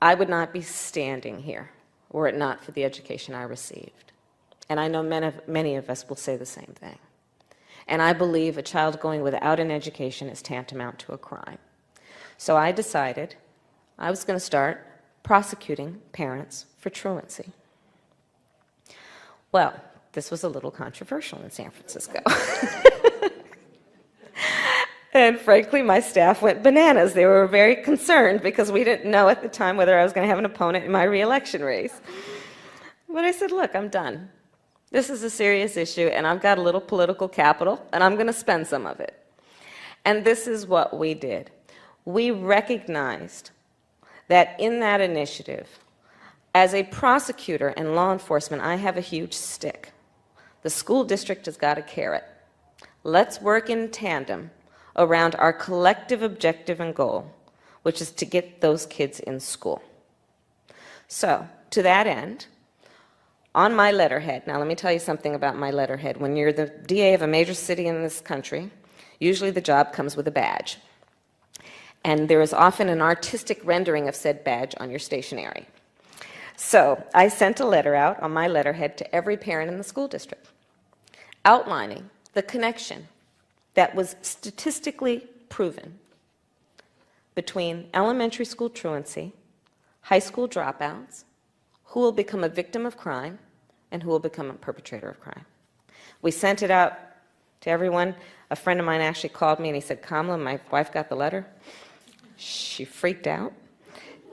I would not be standing here were it not for the education I received. And I know many of us will say the same thing. And I believe a child going without an education is tantamount to a crime. So I decided I was going to start prosecuting parents for truancy. Well, this was a little controversial in San Francisco. And frankly, my staff went bananas. They were very concerned because we didn't know at the time whether I was going to have an opponent in my re-election race. But I said, look, I'm done. This is a serious issue, and I've got a little political capital, and I'm going to spend some of it. And this is what we did. We recognized that in that initiative, as a prosecutor and law enforcement, I have a huge stick. The school district has got a carrot. Let's work in tandem around our collective objective and goal, which is to get those kids in school. So, to that end, on my letterhead, now let me tell you something about my letterhead. When you're the DA of a major city in this country, usually the job comes with a badge. And there is often an artistic rendering of said badge on your stationery. So I sent a letter out on my letterhead to every parent in the school district, outlining the connection that was statistically proven between elementary school truancy, high school dropouts, who will become a victim of crime, and who will become a perpetrator of crime. We sent it out to everyone. A friend of mine actually called me and he said, Kamala, my wife got the letter. She freaked out.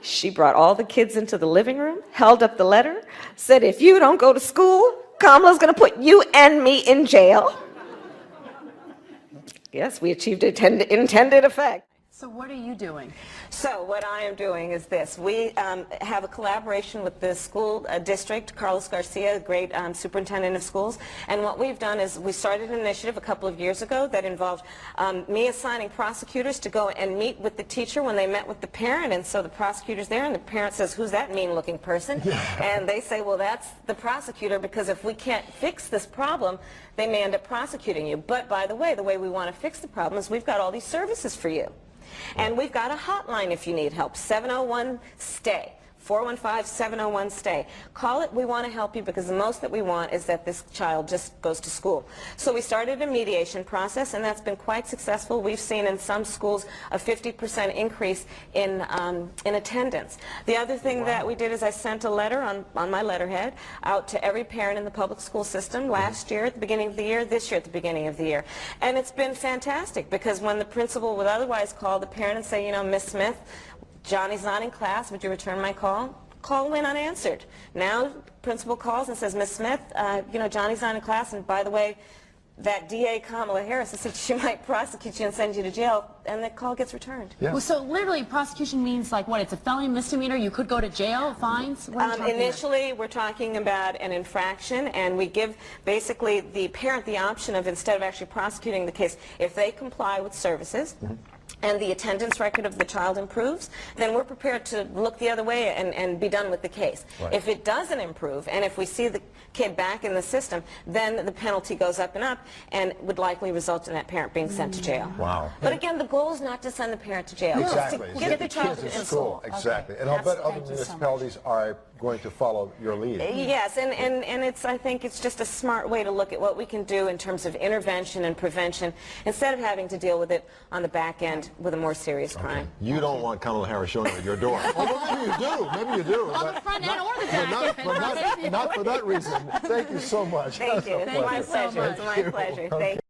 She brought all the kids into the living room, held up the letter, said, if you don't go to school, Kamala's going to put you and me in jail. Yes, we achieved intended effect. So what are you doing? So what I am doing is this. We have a collaboration with the school district, Carlos Garcia, great superintendent of schools, and what we've done is we started an initiative a couple of years ago that involved me assigning prosecutors to go and meet with the teacher when they met with the parent, and so the prosecutor's there and the parent says, who's that mean-looking person? And they say, well, that's the prosecutor, because if we can't fix this problem, they may end up prosecuting you. But by the way we want to fix the problem is we've got all these services for you. And we've got a hotline if you need help, 701-STAY, 415-701-STAY. Call it, we want to help you, because the most that we want is that this child just goes to school. So we started a mediation process, and that's been quite successful. We've seen in some schools a 50% increase in attendance. The other thing that we did is I sent a letter on my letterhead out to every parent in the public school system last year at the beginning of the year, this year at the beginning of the year. And it's been fantastic, because when the principal would otherwise call the parent and say, you know, Miss Smith, Johnny's not in class, would you return my call? Call went unanswered. Now, principal calls and says, Miss Smith, you know, Johnny's not in class, and by the way, that DA Kamala Harris has said she might prosecute you and send you to jail, and the call gets returned. Yeah. Well, so literally, prosecution means like what? It's a felony misdemeanor? You could go to jail, fines? Initially, we're talking about an infraction, and we give basically the parent the option of, instead of actually prosecuting the case, if they comply with services, and the attendance record of the child improves, then we're prepared to look the other way and be done with the case. Right. If it doesn't improve, and if we see the kid back in the system, then the penalty goes up and would likely result in that parent being sent to jail. Wow. But again, the goal is not to send the parent to jail. Exactly. It's to get the child in school. Exactly. Okay. And I'll bet other municipalities are going to follow your lead. Yes, and I think it's just a smart way to look at what we can do in terms of intervention and prevention, instead of having to deal with it on the back end with a more serious crime. You don't want Kamala Harris showing up at your door. Although maybe you do. Maybe you do. On the front end or the back. Not for that reason. Thank you so much. Thank you. It's my pleasure. It's my pleasure. Thank you.